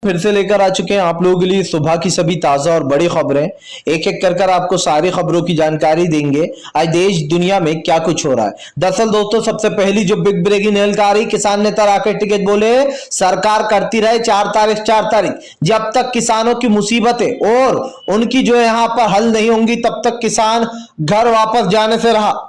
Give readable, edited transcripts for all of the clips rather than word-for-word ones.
फिर से लेकर आ चुके हैं आप लोगों के लिए सुबह की सभी ताजा और बड़ी खबरें। एक एक कर आपको सारी खबरों की जानकारी देंगे। आज देश दुनिया में क्या कुछ हो रहा है। दरअसल दोस्तों, सबसे पहली जो बिग ब्रेकिंग न्यूज आ रही, किसान नेता राकेश टिकैत बोले सरकार करती रहे 4 तारीख जब तक किसानों की मुसीबतें और उनकी जो यहाँ पर हल नहीं होंगी तब तक किसान घर वापस जाने से रहा।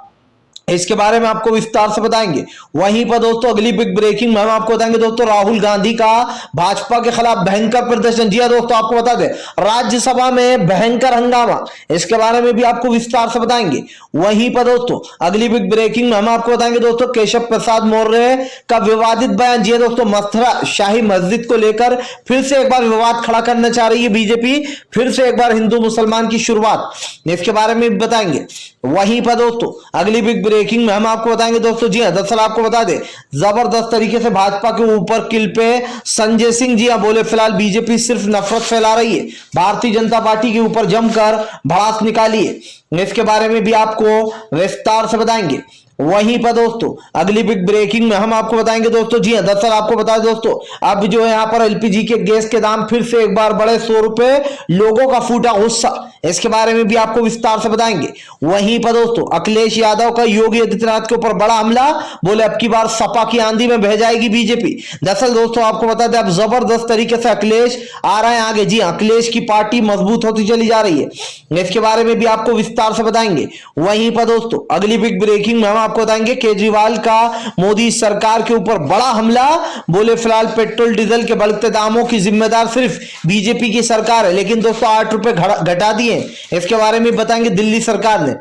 इसके बारे में आपको विस्तार से बताएंगे। वहीं पर दोस्तों अगली बिग ब्रेकिंग में हम आपको बताएंगे दोस्तों, राहुल गांधी का भाजपा के खिलाफ भयंकर प्रदर्शन। जी हां दोस्तों, आपको बता दें राज्यसभा में भयंकर हंगामा, इसके बारे में भी आपको विस्तार से बताएंगे। वहीं पर दोस्तों अगली बिग ब्रेकिंग में हम आपको बताएंगे दोस्तों, केशव प्रसाद मौर्य का विवादित बयान। जी दोस्तों, मथुरा शाही मस्जिद को लेकर फिर से एक बार विवाद खड़ा करना चाह रही है बीजेपी, फिर से एक बार हिंदू मुसलमान की शुरुआत, इसके बारे में भी बताएंगे। वहीं पर दोस्तों अगली बिग ब्रेकिंग में हम आपको बताएंगे दोस्तों, जी हां दरअसल आपको बता दें जबरदस्त तरीके से भाजपा के ऊपर किल पे संजय सिंह। जी हां बोले फिलहाल बीजेपी सिर्फ नफरत फैला रही है, भारतीय जनता पार्टी के ऊपर जमकर भड़ास निकाली है। इसके बारे में भी आपको विस्तार से बताएंगे। वहीं पर दोस्तों अगली बिग ब्रेकिंग में हम आपको बताएंगे दोस्तों, जी हां दरअसल आपको बता दें दोस्तों, अब जो है यहाँ पर एलपीजी के गैस के दाम फिर से एक बार बढ़े 100 रुपए, लोगों का फूटा गुस्सा, इसके बारे में भी आपको विस्तार से बताएंगे। वहीं पर दोस्तों अखिलेश यादव का योगी आदित्यनाथ के ऊपर बड़ा हमला, बोले अब की बार सपा की आंधी में बह जाएगी बीजेपी। दरअसल दोस्तों आपको बता दें अब जबरदस्त तरीके से अखिलेश आ रहे हैं आगे। जी हां, अखिलेश की पार्टी मजबूत होती चली जा रही है, इसके बारे में भी आपको विस्तार से बताएंगे। वहीं पर दोस्तों अगली बिग ब्रेकिंग में हम आपको बताएंगे केजरीवाल का मोदी सरकार के ऊपर बड़ा हमला, बोले फिलहाल पेट्रोल डीजल के बढ़ते दामों की जिम्मेदार सिर्फ बीजेपी की सरकार है, लेकिन दोस्तों 8 रुपए घटा दिए, इसके बारे में बताएंगे दिल्ली सरकार ने।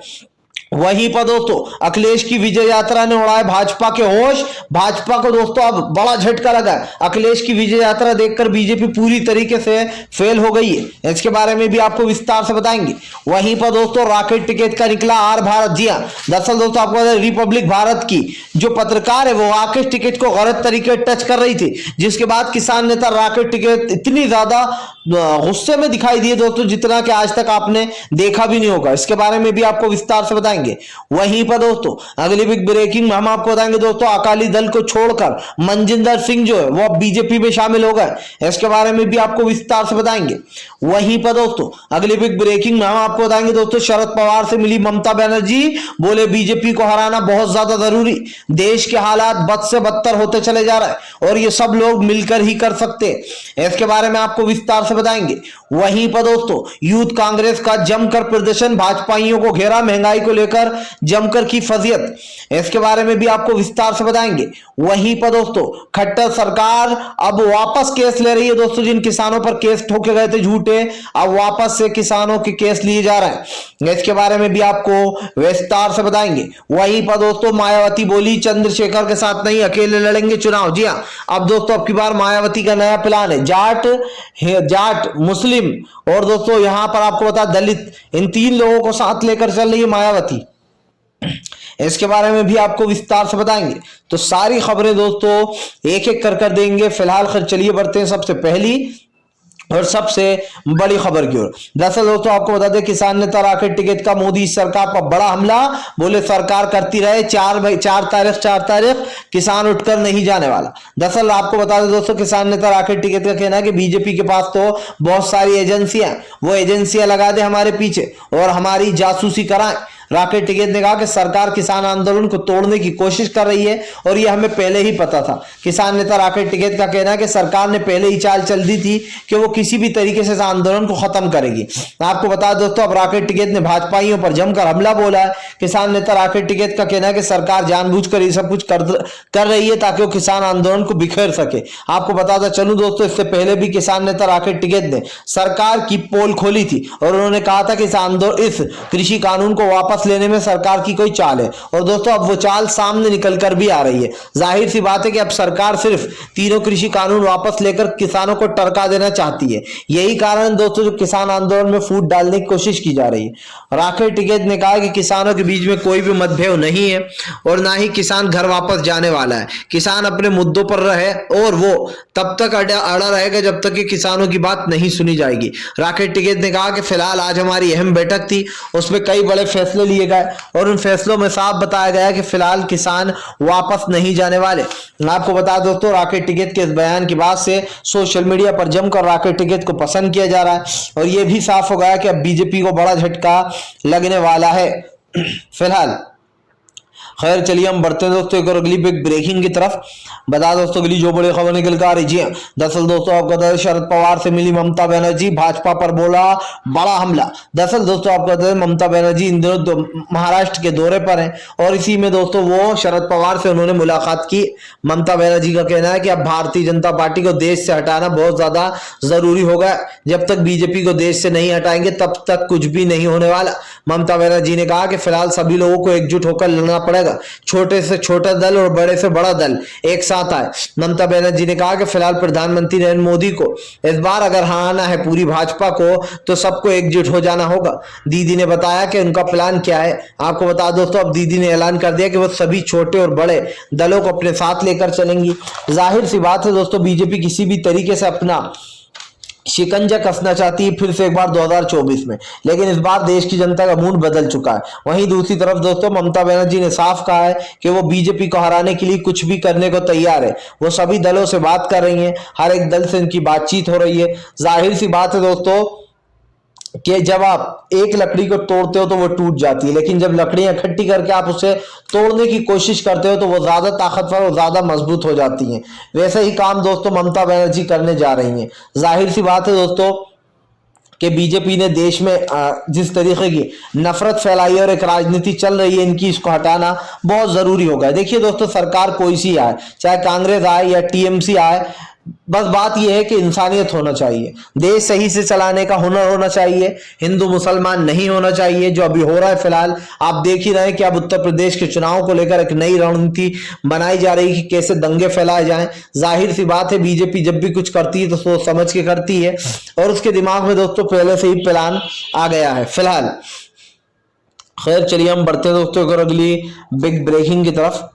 वहीं पर दोस्तों अखिलेश की विजय यात्रा ने उड़ाए भाजपा के होश, भाजपा को दोस्तों अब बड़ा झटका लगा है। अखिलेश की विजय यात्रा देखकर बीजेपी पूरी तरीके से फेल हो गई है, इसके बारे में भी आपको विस्तार से बताएंगे। वहीं पर दोस्तों राकेश टिकैत का निकला आर भारत। जी हां दरअसल दोस्तों आपको रिपब्लिक भारत की जो पत्रकार है वो राकेश टिकैत को गलत तरीके टच कर रही थी, जिसके बाद किसान नेता राकेश टिकैत इतनी ज्यादा गुस्से में दिखाई दिए दोस्तों जितना कि आज तक आपने देखा भी नहीं होगा, इसके बारे में भी आपको विस्तार से बताएंगे। वहीं पर दोस्तों अगली बिग ब्रेकिंग में हम आपको बताएंगे दोस्तों, अकाली दल को छोड़कर मनजिंदर सिंह जो है वो अब बीजेपी में शामिल हो गए, इसके बारे में भी आपको विस्तार से बताएंगे। वहीं पर दोस्तों अगली बिग ब्रेकिंग में हम आपको बताएंगे दोस्तों, शरद पवार से मिली ममता बनर्जी, बोले बीजेपी को हराना बहुत ज्यादा जरूरी, देश के हालात बद से बदतर होते चले जा रहे हैं और ये सब लोग मिलकर ही कर सकते हैं, इसके बारे में आपको विस्तार से बताएंगे। वहीं पर दोस्तों यूथ कांग्रेस का जमकर प्रदर्शन, भाजपाइयों को घेरा, महंगाई को लेकर जमकर की फजीयत, इसके बारे में भी आपको विस्तार से बताएंगे। वहीं पर दोस्तों खट्टर सरकार अब वापस केस ले रही है दोस्तों, जिन किसानों पर केस ठोके गए थे झूठे, अब वापस से किसानों के केस लिए जा रहे हैं, इसके बारे में भी आपको विस्तार से बताएंगे। वहीं पर दोस्तों मायावती बोली चंद्रशेखर के साथ नहीं, अकेले लड़ेंगे चुनाव। जी हां, अब दोस्तों अब की बार मायावती का नया प्लान है, जाट मुस्लिम और दोस्तों यहां पर आपको बता दलित, इन 3 लोगों को साथ लेकर चल रही है मायावती, इसके बारे में भी आपको विस्तार से बताएंगे। तो सारी खबरें दोस्तों एक एक कर देंगे। फिलहाल चलिए बढ़ते हैं सबसे पहली और सबसे बड़ी खबर की ओर। दरअसल दोस्तों आपको बता दें किसान नेता राकेश टिकैत का मोदी सरकार पर बड़ा हमला, बोले सरकार करती रहे 4 तारीख किसान उठकर नहीं जाने वाला। दरअसल आपको बता दें दोस्तों, किसान नेता राकेश टिकैत का कहना है कि बीजेपी के पास तो बहुत सारी एजेंसियां, वो एजेंसियां लगा दे हमारे पीछे और हमारी जासूसी कराएं। राकेश टिकैत ने कहा कि सरकार किसान आंदोलन को तोड़ने की कोशिश कर रही है और यह हमें पहले ही पता था। किसान नेता राकेश टिकैत का कहना है कि सरकार ने पहले ही चाल चल दी थी कि वो किसी भी तरीके से इस आंदोलन को खत्म करेगी। आपको बता दोस्तों अब राकेश टिकैत ने भाजपाइयों पर जमकर हमला बोला है। किसान नेता राकेश टिकैत का कहना है कि सरकार जानबूझकर ये सब कुछ कर रही है ताकि वो किसान आंदोलन को बिखेर सके। आपको बताता चलूं दोस्तों, इससे पहले भी किसान नेता राकेश टिकैत ने सरकार की पोल खोली थी और उन्होंने कहा था कि इस कृषि कानून को वापस लेने में सरकार की कोई चाल है और दोस्तों अब वो चाल सामने निकल कर भी आ रही है। जाहिर सी बात है कि अब सरकार सिर्फ तीनों कृषि कानून वापस लेकर किसानों को टरका देना चाहती है। यही कारण दोस्तों जो किसान आंदोलन में फूट डालने की कोशिश की जा रही है। राकेश टिकैत ने कहा कि किसानों के बीच में कोई भी मतभेद नहीं है और ना ही किसान घर वापस जाने वाला है। किसान अपने मुद्दों पर रहे और वो तब तक अड़ा रहेगा जब तक कि किसानों की बात नहीं सुनी जाएगी। राकेश टिकैत ने कहा कि फिलहाल आज हमारी अहम बैठक थी, उसमें कई बड़े फैसले लिए गए और उन फैसलों में साफ बताया गया कि फिलहाल किसान वापस नहीं जाने वाले। आपको बता दो दोस्तों, राकेट टिकैत के इस बयान के बाद से सोशल मीडिया पर जमकर राकेट टिकैत को पसंद किया जा रहा है और यह भी साफ हो गया कि अब बीजेपी को बड़ा झटका लगने वाला है फिलहाल। खैर चलिए हम बढ़ते हैं दोस्तों एक और अगली बिग ब्रेकिंग की तरफ। बता दोस्तों अगली जो बड़ी खबर निकल कर आ रही है, दरअसल दोस्तों आपको बता दें शरद पवार से मिली ममता बनर्जी, भाजपा पर बोला बड़ा हमला। दरअसल दोस्तों आपको बता दें ममता बनर्जी इन दिनों महाराष्ट्र के दौरे पर हैं और इसी में दोस्तों वो शरद पवार से उन्होंने मुलाकात की। ममता बनर्जी का कहना है कि अब भारतीय जनता पार्टी को देश से हटाना बहुत ज्यादा जरूरी होगा, जब तक बीजेपी को देश से नहीं हटाएंगे तब तक कुछ भी नहीं होने वाला। ममता बनर्जी ने कहा कि फिलहाल सभी लोगों को एकजुट होकर लड़ना पड़ेगा, छोटे से छोटा दल और बड़े से बड़ा दल एक साथ आए। ममता बनर्जी ने कहा कि फिलहाल प्रधानमंत्री नरेंद्र मोदी को इस बार अगर हराना है पूरी भाजपा को तो सबको एकजुट हो जाना होगा। दीदी ने बताया कि उनका प्लान क्या है। आपको बता दोस्तों अब दीदी ने ऐलान कर दिया कि वो सभी छोटे और बड़े दलों को अपने साथ लेकर चलेंगी। जाहिर सी बात है दोस्तों बीजेपी किसी भी तरीके से अपना शिकंजा कसना चाहती है फिर से एक बार 2024 में, लेकिन इस बार देश की जनता का मूड बदल चुका है। वहीं दूसरी तरफ दोस्तों ममता बनर्जी ने साफ कहा है कि वो बीजेपी को हराने के लिए कुछ भी करने को तैयार है। वो सभी दलों से बात कर रही हैं, हर एक दल से इनकी बातचीत हो रही है। जाहिर सी बात है दोस्तों कि जब आप एक लकड़ी को तोड़ते हो तो वो टूट जाती है, लेकिन जब लकड़ियां इकट्ठी करके आप उसे तोड़ने की कोशिश करते हो तो वो ज्यादा ताकतवर और ज्यादा मजबूत हो जाती हैं। वैसे ही काम दोस्तों ममता बनर्जी करने जा रही हैं। जाहिर सी बात है दोस्तों कि बीजेपी ने देश में जिस तरीके की नफरत फैलाई है और एक राजनीति चल रही है इनकी, इसको हटाना बहुत जरूरी होगा। देखिए दोस्तों सरकार कोई सी आए, चाहे कांग्रेस आए या टीएमसी आए, बस बात यह है कि इंसानियत होना चाहिए, देश सही से चलाने का हुनर होना चाहिए, हिंदू मुसलमान नहीं होना चाहिए। जो अभी हो रहा है फिलहाल आप देख ही रहे हैं कि अब उत्तर प्रदेश के चुनाव को लेकर एक नई रणनीति बनाई जा रही है कि कैसे दंगे फैलाए जाएं। जाहिर सी बात है बीजेपी जब भी कुछ करती है तो सोच समझ के करती है और उसके दिमाग में दोस्तों पहले से ही प्लान आ गया है फिलहाल। खैर चलिए हम बढ़ते हैं दोस्तों एक और अगली बिग ब्रेकिंग की तरफ।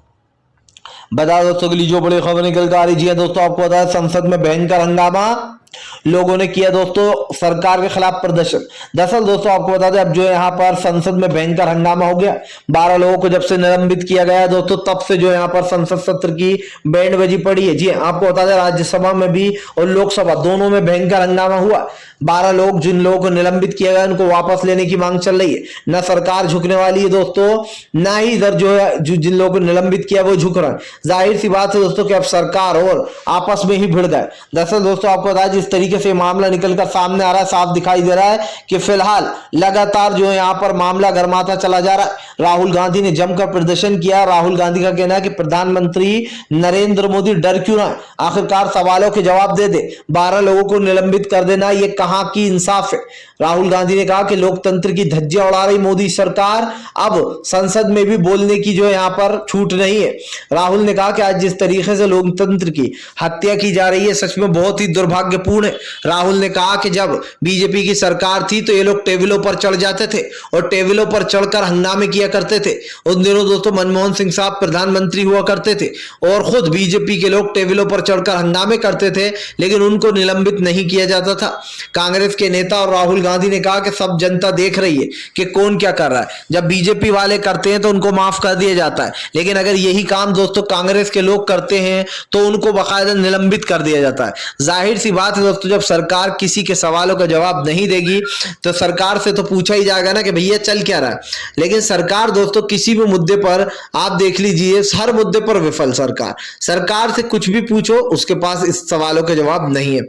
बता दोस्तों अगली जो बड़ी खबर निकल कर आ रही है दोस्तों आपको बता संसद में भयंकर हंगामा, लोगों ने किया दोस्तों सरकार के खिलाफ प्रदर्शन। दरअसल दोस्तों आपको बता दें अब जो यहाँ पर संसद में भयंकर हंगामा हो गया। 12 लोगों को जब से निलंबित किया गया दोस्तों तब से जो यहाँ पर संसद सत्र की बैंड बजी पड़ी है। जी आपको बता दें राज्यसभा में भी और लोकसभा दोनों में भयंकर हंगामा हुआ। 12 लोग जिन लोगों को निलंबित किया गया उनको वापस लेने की मांग चल रही है। न सरकार झुकने वाली है दोस्तों, ना ही इधर जो है जिन लोगों को निलंबित किया वो झुक रहा है। जाहिर सी बात है दोस्तों कि अब सरकार और आपस में ही भिड़ गए। दरअसल दोस्तों आपको बता जिस तरीके से मामला निकलकर सामने आ रहा है साफ दिखाई दे रहा है कि फिलहाल लगातार जो है यहाँ पर मामला गर्माता चला जा रहा है। राहुल गांधी ने जमकर प्रदर्शन किया। राहुल गांधी का कहना है कि प्रधानमंत्री नरेंद्र मोदी डर क्यों ना, आखिरकार सवालों के जवाब दे दे। 12 लोगों को निलंबित कर देना ये कहां की इंसाफ है। राहुल गांधी ने कहा कि लोकतंत्र की धज्जियां उड़ा रही मोदी सरकार, अब संसद में भी बोलने की जो यहाँ पर छूट नहीं है। राहुल ने कहा कि आज जिस तरीके से लोकतंत्र की हत्या की जा रही है सच में बहुत ही दुर्भाग्यपूर्ण है। राहुल ने कहा कि जब बीजेपी की सरकार थी तो ये लोग टेबलों पर चढ़ जाते थे और टेबलों पर चढ़कर हंगामे किया करते थे। उन दिनों दोस्तों मनमोहन सिंह साहब प्रधानमंत्री हुआ करते थे और खुद बीजेपी के लोग टेबलों पर चढ़कर हंगामे करते थे, लेकिन उनको निलंबित नहीं किया जाता था। कांग्रेस के नेता और राहुल गांधी ने कहा कि सब जनता देख रही है कि कौन क्या कर रहा है। जब बीजेपी वाले करते हैं तो उनको माफ कर दिया जाता है, लेकिन अगर यही काम दोस्तों कांग्रेस के लोग करते हैं तो उनको बाकायदा निलंबित कर दिया जाता है। जाहिर सी बात है दोस्तों जब सरकार किसी के सवालों का जवाब नहीं देगी तो सरकार से तो पूछा ही जाएगा ना कि भैया चल क्या रहा है। लेकिन सरकार दोस्तों किसी भी मुद्दे पर आप देख लीजिए हर मुद्दे पर विफल सरकार से कुछ भी पूछो उसके पास इस सवालों के जवाब नहीं है।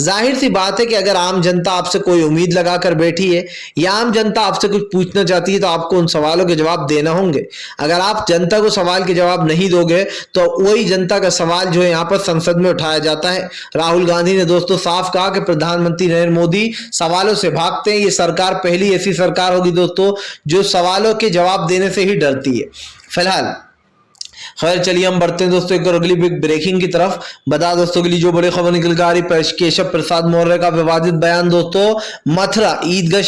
जाहिर सी बात है कि अगर आम जनता आपसे कोई उम्मीद लगाकर बैठी है या आम जनता आपसे कुछ पूछना चाहती है तो आपको उन सवालों के जवाब देना होंगे। अगर आप जनता को सवाल के जवाब नहीं दोगे तो वही जनता का सवाल जो है यहाँ पर संसद में उठाया जाता है। राहुल गांधी ने दोस्तों साफ कहा कि प्रधानमंत्री नरेंद्र मोदी सवालों से भागते हैं। ये सरकार पहली ऐसी सरकार होगी दोस्तों जो सवालों के जवाब देने से ही डरती है फिलहाल। खैर चलिए हम बढ़ते हैं दोस्तों एक और अगली बिग ब्रेकिंग की तरफ। बता दोस्तों के लिए जो बड़ी खबर निकल कर आ रही, केशव प्रसाद मौर्य का विवादित बयान दोस्तों। मथुरा ईदगाह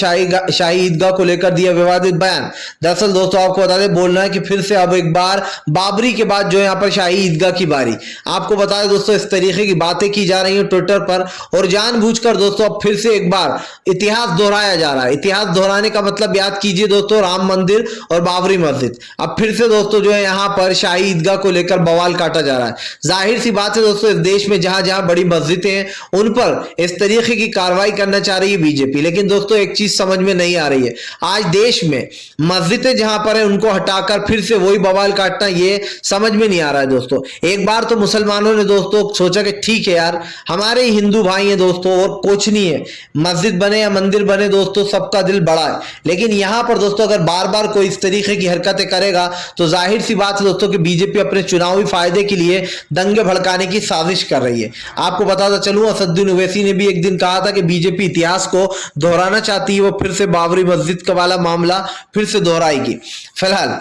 शाही ईदगाह को लेकर दिया विवादित बयान। दरअसल दोस्तों आपको बता दें, बोलना है कि फिर से अब एक बार बाबरी के बाद जो यहाँ पर शाही ईदगाह की बारी। आपको बता दें दोस्तों इस तरीके की बातें की जा रही है ट्विटर पर, और जानबूझकर दोस्तों अब फिर से एक बार इतिहास दोहराया जा रहा है। इतिहास दोहराने का मतलब याद कीजिए दोस्तों, राम मंदिर और बाबरी मस्जिद। अब फिर से दोस्तों जो है यहाँ पर शाही ईदगाह को लेकर बवाल काटा जा रहा है। जाहिर सी बात है दोस्तों, इस देश में जहां जहां बड़ी मस्जिदें हैं उन पर इस तरीके की कार्रवाई करना चाह रही है बीजेपी। लेकिन दोस्तों एक चीज समझ में नहीं आ रही है, आज देश में मस्जिदें जहां पर है उनको हटाकर फिर से वही बवाल काटना, ये समझ में नहीं आ रहा है दोस्तों। एक बार तो मुसलमानों ने दोस्तों सोचा कि ठीक है यार, हमारे ही हिंदू भाई हैं दोस्तों और कुछ नहीं है, मस्जिद बने या मंदिर बने दोस्तों सबका दिल बड़ा है। लेकिन यहां पर दोस्तों अगर बार बार कोई इस तरीके की हरकतें करेगा तो जाहिर सी बात है दोस्तों कि बीजेपी अपने चुनावी फायदे के लिए दंगे भड़काने की साजिश कर रही है। आपको बताता चलूं, असदुद्दीन ओवैसी ने भी एक दिन कहा था कि बीजेपी इतिहास को दोहराना चाहती है, वो फिर से बाबरी मस्जिद का वाला मामला फिर से दोहराएगी। फिलहाल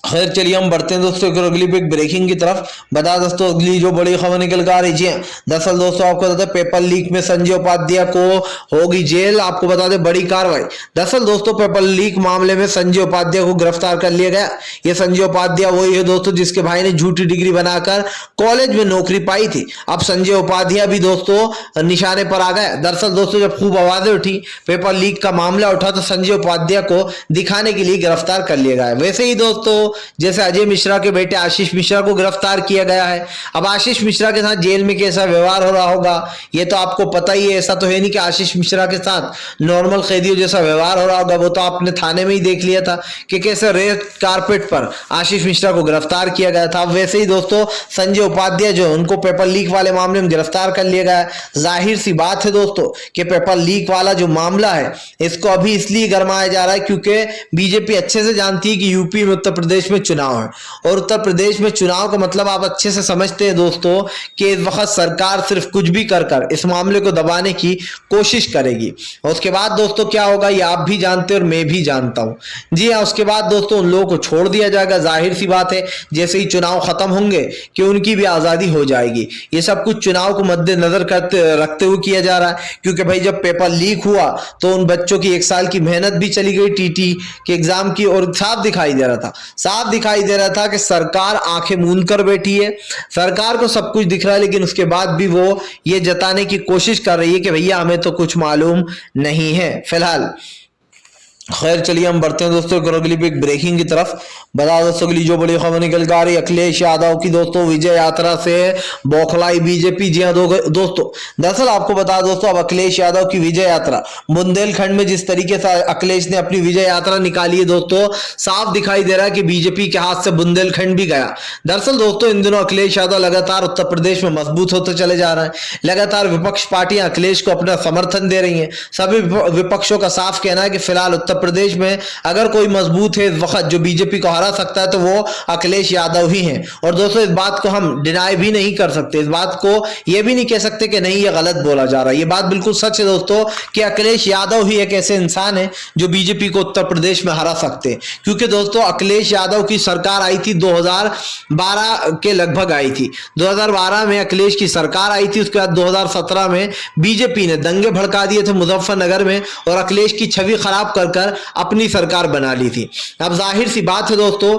खैर चलिए हम बढ़ते हैं दोस्तों एक अगली बिग ब्रेकिंग की तरफ। बता दोस्तों अगली जो बड़ी खबर निकल कर आ रही है, दरअसल दोस्तों आपको बता दें पेपर लीक में संजय उपाध्याय को होगी जेल। आपको बता दें बड़ी कार्रवाई। दरअसल दोस्तों पेपर लीक मामले में संजय उपाध्याय को गिरफ्तार कर लिया गया। ये संजय उपाध्याय वही है दोस्तों जिसके भाई ने झूठी डिग्री बनाकर कॉलेज में नौकरी पाई थी। अब संजय उपाध्याय भी दोस्तों निशाने पर आ गए। दरअसल दोस्तों जब खूब आवाजें उठी, पेपर लीक का मामला उठा, तो संजय उपाध्याय को दिखाने के लिए गिरफ्तार कर लिया गया। वैसे ही दोस्तों जैसे अजय मिश्रा के बेटे आशीष मिश्रा को गिरफ्तार किया गया है। अब आशीष मिश्रा के साथ जेल में कैसा व्यवहार हो रहा होगा ये तो आपको पता ही है। ऐसा तो है नहीं कि आशीष मिश्रा के साथ नॉर्मल कैदियों जैसा व्यवहार हो रहा होगा, वो तो आपने थाने में ही देख लिया था कि कैसे रेड कारपेट पर आशीष मिश्रा को गिरफ्तार किया गया था। वैसे ही दोस्तों संजय उपाध्याय जो उनको पेपर लीक वाले मामले में गिरफ्तार कर लिया गया है। जाहिर सी बात है दोस्तों कि पेपर लीक वाला जो मामला है इसको अभी इसलिए गरमाया जा रहा है क्योंकि बीजेपी अच्छे से जानती है कि यूपी में उत्तर प्रदेश में चुनाव है, और उत्तर प्रदेश में चुनाव का मतलब आप अच्छे से समझते हैं दोस्तों कि इस वक्त सरकार सिर्फ कुछ भी कर इस मामले को दबाने की कोशिश करेगी। और उसके बाद दोस्तों क्या होगा ये आप भी जानते हैं और मैं भी जानता हूं। जी हाँ, उसके बाद दोस्तों उन लोगों को छोड़ दिया जाएगा। जाहिर सी बात है जैसे ही चुनाव खत्म होंगे कि उनकी भी आजादी हो जाएगी। ये सब कुछ चुनाव को मद्देनजर रखते हुए किया जा रहा है, क्योंकि भाई जब पेपर लीक हुआ तो उन बच्चों की 1 साल की मेहनत भी चली गई टीटी के एग्जाम की, और साफ दिखाई दे रहा था कि सरकार आंखें मूंद कर बैठी है। सरकार को सब कुछ दिख रहा है, लेकिन उसके बाद भी वो ये जताने की कोशिश कर रही है कि भैया हमें तो कुछ मालूम नहीं है। फिलहाल खैर चलिए हम बढ़ते हैं दोस्तों एक अगली बिग ब्रेकिंग की तरफ। बता दोस्तों अगली जो बड़ी खबर निकल कर आ रही है, अखिलेश यादव की दोस्तों विजय यात्रा से बौखलाई बीजेपी। जी हाँ दोस्तों, दरअसल आपको बता दोस्तों अब अखिलेश यादव की विजय यात्रा बुंदेलखंड में जिस तरीके से अखिलेश ने अपनी विजय यात्रा निकाली है दोस्तों, साफ दिखाई दे रहा है कि बीजेपी के हाथ से बुंदेलखंड भी गया। दरअसल दोस्तों इन दिनों अखिलेश यादव लगातार उत्तर प्रदेश में मजबूत होते चले जा रहे हैं। लगातार विपक्ष पार्टियां अखिलेश को अपना समर्थन दे रही हैं। सभी विपक्षों का साफ कहना है कि फिलहाल उत्तर प्रदेश में अगर कोई मजबूत है इस वक्त जो बीजेपी को हरा सकता है तो वो अखिलेश यादव ही हैं। और दोस्तों इस बात को हम डिनाई भी नहीं कर सकते, इस बात को ये भी नहीं कह सकते कि नहीं ये गलत बोला जा रहा है। ये बात बिल्कुल सच है दोस्तों कि अखिलेश यादव ही एक ऐसे इंसान है जो बीजेपी को उत्तर प्रदेश में हरा सकते हैं। क्योंकि दोस्तों अखिलेश यादव की सरकार आई थी 2012 के लगभग आई थी। 2012 में अखिलेश की सरकार आई थी। उसके बाद 2017 में बीजेपी ने दंगे भड़का दिए थे मुजफ्फरनगर में और अखिलेश की छवि खराब कर अपनी सरकार बना ली थी। अब जाहिर सी बात है दोस्तों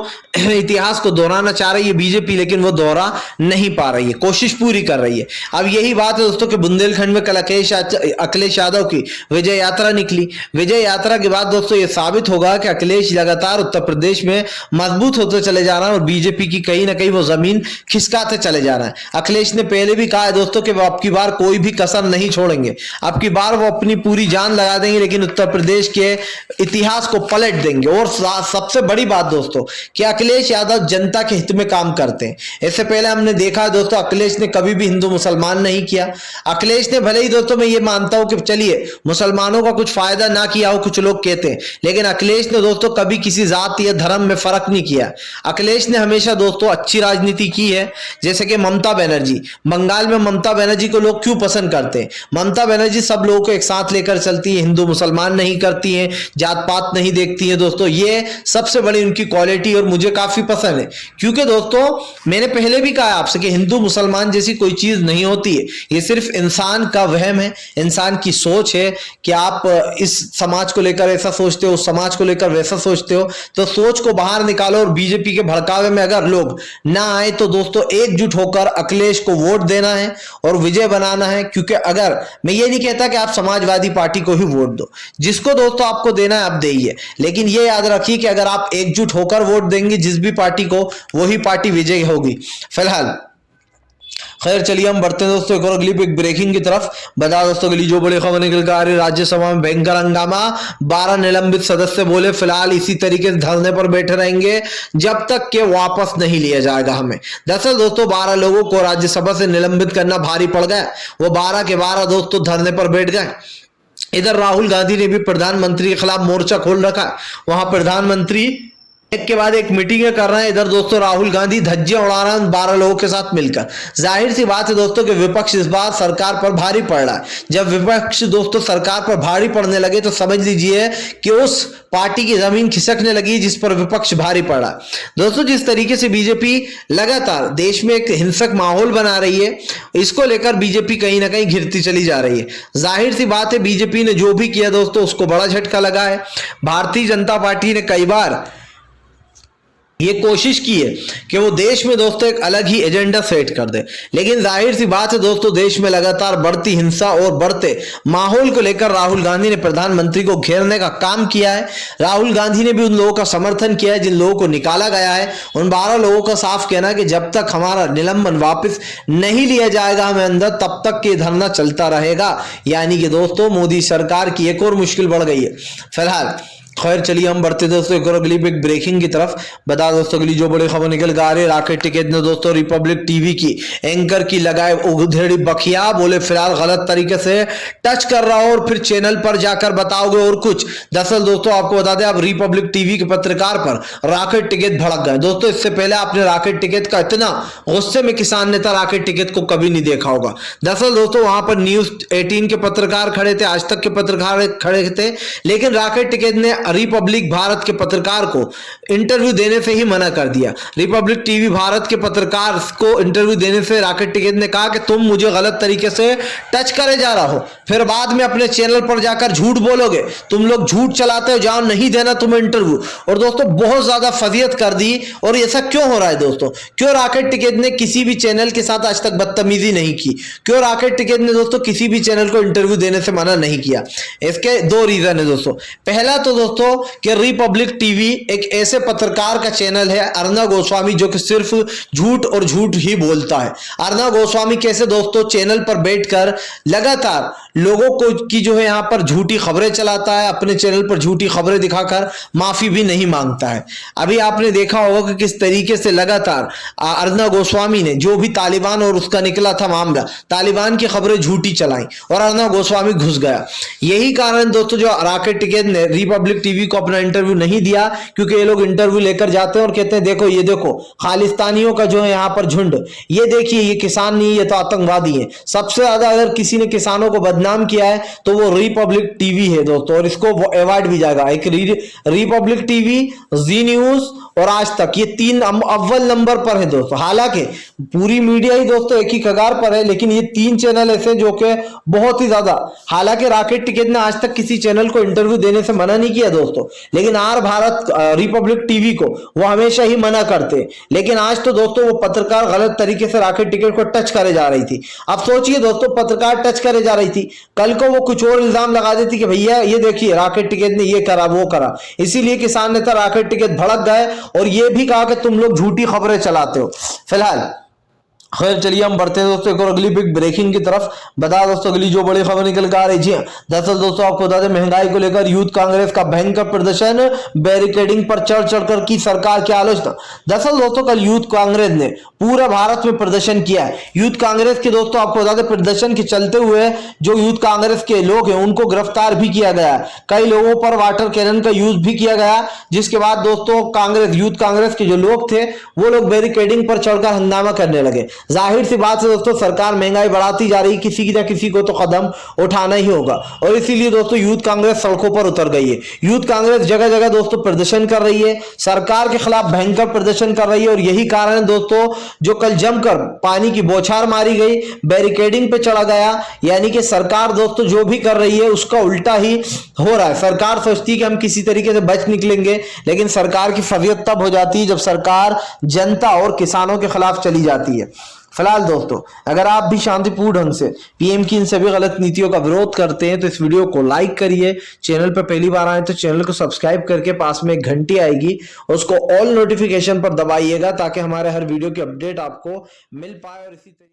इतिहास को दोहराना चाह रही है बीजेपी, लेकिन वो दोहरा नहीं पा रही है, कोशिश पूरी कर रही है। अब यही बात है दोस्तों कि बुंदेलखंड में कल अखिलेश यादव की विजय यात्रा निकली। विजय यात्रा के बाद दोस्तों ये साबित होगा कि अखिलेश लगातार उत्तर प्रदेश में मजबूत होते चले जा रहा है और बीजेपी की कहीं ना कहीं वो जमीन खिसकाते चले जा रहा है। अखिलेश ने पहले भी कहा है दोस्तों कि वो अब की बार कोई भी कसर नहीं छोड़ेंगे, अब की बार वो अपनी पूरी जान लगा देंगे, लेकिन उत्तर प्रदेश के इतिहास को पलट देंगे। और सबसे बड़ी बात दोस्तों कि अखिलेश यादव जनता के हित में काम करते हैं। इससे पहले हमने देखा दोस्तों अखिलेश ने कभी भी हिंदू मुसलमान नहीं किया। अखिलेश ने भले ही दोस्तों मैं ये मानता हूं कि चलिए मुसलमानों का कुछ फायदा ना किया हो, कुछ लोग कहते हैं, लेकिन अखिलेश ने दोस्तों कभी किसी जात या धर्म में फर्क नहीं किया। अखिलेश ने हमेशा दोस्तों अच्छी राजनीति की है। जैसे कि ममता बनर्जी, बंगाल में ममता बनर्जी को लोग क्यों पसंद करते हैं? ममता बनर्जी सब लोगों को एक साथ लेकर चलती है, हिंदू मुसलमान नहीं करती है, जात पात नहीं देखती है दोस्तों। ये सबसे बड़ी उनकी क्वालिटी और मुझे काफी पसंद है, क्योंकि दोस्तों मैंने पहले भी कहा आपसे कि हिंदू मुसलमान जैसी कोई चीज नहीं होती है, ये सिर्फ इंसान का वहम है, इंसान की सोच है कि आप इस समाज को लेकर ऐसा सोचते हो, उस समाज को लेकर वैसा सोचते हो। तो सोच को बाहर निकालो और बीजेपी के भड़कावे में अगर लोग ना आए तो दोस्तों एकजुट होकर अखिलेश को वोट देना है और विजय बनाना है। क्योंकि अगर मैं ये नहीं कहता कि आप समाजवादी पार्टी को ही वोट दो, जिसको दोस्तों आपको देना है आप देइए, लेकिन ये याद रखिए कि अगर आप एकजुट होकर वोट देंगे जिस भी पार्टी को, वही पार्टी विजयी होगी। फिलहाल खैर चलिए हम बढ़ते हैं दोस्तों एक और अगली एक ब्रेकिंग की तरफ। बता दोस्तों अगली जो बड़ी खबर निकल कर आ रही है, राज्यसभा में भयंकर हंगामा, 12 निलंबित सदस्य बोले फिलहाल इसी तरीके से धरने पर बैठे रहेंगे जब तक के वापस नहीं लिया जाएगा हमें। दरअसल दोस्तों 12 लोगों को राज्यसभा से निलंबित करना भारी पड़ गया, वो 12 के 12 दोस्तों धरने पर बैठ गए। इधर राहुल गांधी ने भी प्रधानमंत्री के खिलाफ मोर्चा खोल रखा है, वहां प्रधानमंत्री एक के बाद एक मीटिंगें कर रहे हैं। इधर दोस्तों राहुल गांधी धज्जियां उड़ा रहे हैं 12 लोगों के साथ मिलकर। जाहिर सी बात है दोस्तों कि विपक्ष इस बार सरकार पर भारी पड़ रहा है। जब विपक्ष दोस्तों सरकार पर भारी पड़ने लगे तो समझ लीजिए कि उस पार्टी की जमीन खिसकने लगी जिस पर विपक्ष भारी पड़ा। दोस्तों जिस तरीके से बीजेपी लगातार देश में एक हिंसक माहौल बना रही है, इसको लेकर बीजेपी कहीं ना कहीं घिरती चली जा रही है। जाहिर सी बात है बीजेपी ने जो भी किया दोस्तों उसको बड़ा झटका लगा है। भारतीय जनता पार्टी ने कई बार ये कोशिश की है कि वो देश में दोस्तों एक अलग ही एजेंडा सेट कर दे, लेकिन जाहिर सी बात है दोस्तों देश में लगातार बढ़ती हिंसा और बढ़ते माहौल को लेकर राहुल गांधी ने प्रधानमंत्री को घेरने का काम किया है। राहुल गांधी ने भी उन लोगों का समर्थन किया है जिन लोगों को निकाला गया है। उन 12 लोगों का साफ कहना है कि जब तक हमारा निलंबन वापस नहीं लिया जाएगा हमें अंदर, तब तक के धरना चलता रहेगा। यानी कि दोस्तों मोदी सरकार की एक और मुश्किल बढ़ गई है। फिलहाल खैर चलिए हम बढ़ते दोस्तों एक और अगली बिग ब्रेकिंग की तरफ। बता दोस्तों अगली जो बड़ी खबर निकल कर आ रही है, राकेश टिकैत ने दोस्तों रिपब्लिक टीवी की एंकर की लगाए उधेड़ी बखिया, बोले फिलहाल गलत तरीके से टच कर रहा हो और फिर चैनल पर जाकर बताओगे और कुछ। दरअसल दोस्तों आपको बता दें आप रिपब्लिक टीवी के पत्रकार पर राकेश टिकैत भड़क गए। दोस्तों इससे पहले आपने राकेश टिकैत का इतना गुस्से में किसान नेता राकेश टिकैत को कभी नहीं देखा होगा। दरअसल दोस्तों वहां पर न्यूज 18 के पत्रकार खड़े थे, आज तक के पत्रकार खड़े थे, लेकिन राकेश टिकैत ने रिपब्लिक भारत के पत्रकार को इंटरव्यू देने से ही मना कर दिया। रिपब्लिक टीवी भारत के पत्रकार को इंटरव्यू देने से राकेश टिकैत ने कहा कि तुम मुझे गलत तरीके से टच करे जा रहा हो, फिर बाद में अपने चैनल पर जाकर झूठ बोलोगे, तुम लोग झूठ चलाते हो, जाओ नहीं देना तुम्हें इंटरव्यू। और दोस्तों बहुत ज्यादा फजीयत कर दी। और ऐसा क्यों हो रहा है दोस्तों? क्यों राकेश टिकैत ने किसी भी चैनल के साथ आज तक बदतमीजी नहीं की? क्यों राकेश टिकैत ने दोस्तों किसी भी चैनल को इंटरव्यू देने से मना नहीं किया? इसके 2 रीजन है दोस्तों। पहला तो दोस्तों कि रिपब्लिक टीवी एक ऐसे पत्रकार का चैनल है अर्णव गोस्वामी जो कि सिर्फ झूठ और झूठ ही बोलता है। अर्णव गोस्वामी कैसे दोस्तों चैनल पर बैठकर लगातार लोगों को की जो है यहां पर झूठी खबरें चलाता है, अपने चैनल पर झूठी खबरें दिखाकर माफी भी नहीं मांगता है। अभी आपने देखा होगा कि किस तरीके से लगातार अर्णव गोस्वामी ने जो भी तालिबान और उसका निकला था मामला, तालिबान की खबरें झूठी चलाई और अर्णव गोस्वामी घुस गया। यही कारण दोस्तों जो राकेश टिकैत ने रिपब्लिक टीवी को अपना इंटरव्यू नहीं दिया, क्योंकि ये लोग इंटरव्यू लेकर जाते हैं और कहते हैं देखो ये देखो खालिस्तानियों का जो है यहाँ पर झुंड, ये देखिए ये किसान नहीं ये तो आतंकवादी है। सबसे ज्यादा अगर किसी ने किसानों को बदनाम किया है तो वो रिपब्लिक टीवी है दोस्तों, और इसको अवार्ड भी जाएगा। एक रिपब्लिक टीवी, जी न्यूज और आज तक, ये 3 अव्वल नंबर पर है दोस्तों। हालांकि पूरी मीडिया ही दोस्तों एक ही कगार पर है, लेकिन ये 3 चैनल ऐसे जो कि बहुत ही ज्यादा, हालांकि राकेश टिकैत ने आज तक किसी चैनल को इंटरव्यू देने से मना नहीं किया दोस्तों, लेकिन आर भारत रिपब्लिक टीवी को वो हमेशा ही मना करते। लेकिन आज तो दोस्तों वो पत्रकार गलत तरीके से राकेश टिकैत को टच करे जा रही थी। अब सोचिए दोस्तों पत्रकार टच करे जा रही थी, कल को वो कुछ और इल्जाम लगा देती कि भैया ये देखिए राकेश टिकैत ने ये करा वो करा। इसीलिए किसान नेता राकेश टिकैत भड़क गए और ये भी कहा कि तुम लोग झूठी खबरें चलाते हो। फिलहाल खैर चलिए हम बढ़ते हैं दोस्तों एक और अगली बिग ब्रेकिंग की तरफ। बता दोस्तों अगली जो बड़ी खबर निकल कर आ रही है, जी हाँ दरअसल दोस्तों आपको बता दें महंगाई को लेकर यूथ कांग्रेस का भयंकर प्रदर्शन, बैरिकेडिंग पर चढ़ चढ़कर की सरकार की आलोचना। दरअसल दोस्तों कल यूथ कांग्रेस ने पूरा भारत में प्रदर्शन किया है। यूथ कांग्रेस के दोस्तों आपको बता दें प्रदर्शन के चलते हुए जो यूथ कांग्रेस के लोग हैं उनको गिरफ्तार भी किया गया है। कई लोगों पर वाटर कैनन का यूज भी किया गया, जिसके बाद दोस्तों कांग्रेस यूथ कांग्रेस के जो लोग थे वो लोग बैरिकेडिंग पर चढ़कर हंगामा करने लगे। जाहिर सी बात है दोस्तों, सरकार महंगाई बढ़ाती जा रही, किसी ना किसी को तो कदम उठाना ही होगा और इसीलिए दोस्तों यूथ कांग्रेस सड़कों पर उतर गई है। यूथ कांग्रेस जगह जगह दोस्तों प्रदर्शन कर रही है, सरकार के खिलाफ भयंकर प्रदर्शन कर रही है और यही कारण है दोस्तों जो कल जमकर पानी की बौछार मारी गई, बैरिकेडिंग पे चढ़ा गया, यानी कि सरकार दोस्तों जो भी कर रही है उसका उल्टा ही हो रहा है। सरकार सोचती है कि हम किसी तरीके से बच निकलेंगे, लेकिन सरकार की फजीयत तब हो जाती है जब सरकार जनता और किसानों के खिलाफ चली जाती है। फिलहाल दोस्तों, अगर आप भी शांतिपूर्ण ढंग से पीएम की इन सभी गलत नीतियों का विरोध करते हैं तो इस वीडियो को लाइक करिए। चैनल पर पहली बार आए तो चैनल को सब्सक्राइब करके पास में एक घंटी आएगी, उसको ऑल नोटिफिकेशन पर दबाइएगा ताकि हमारे हर वीडियो की अपडेट आपको मिल पाए और इसी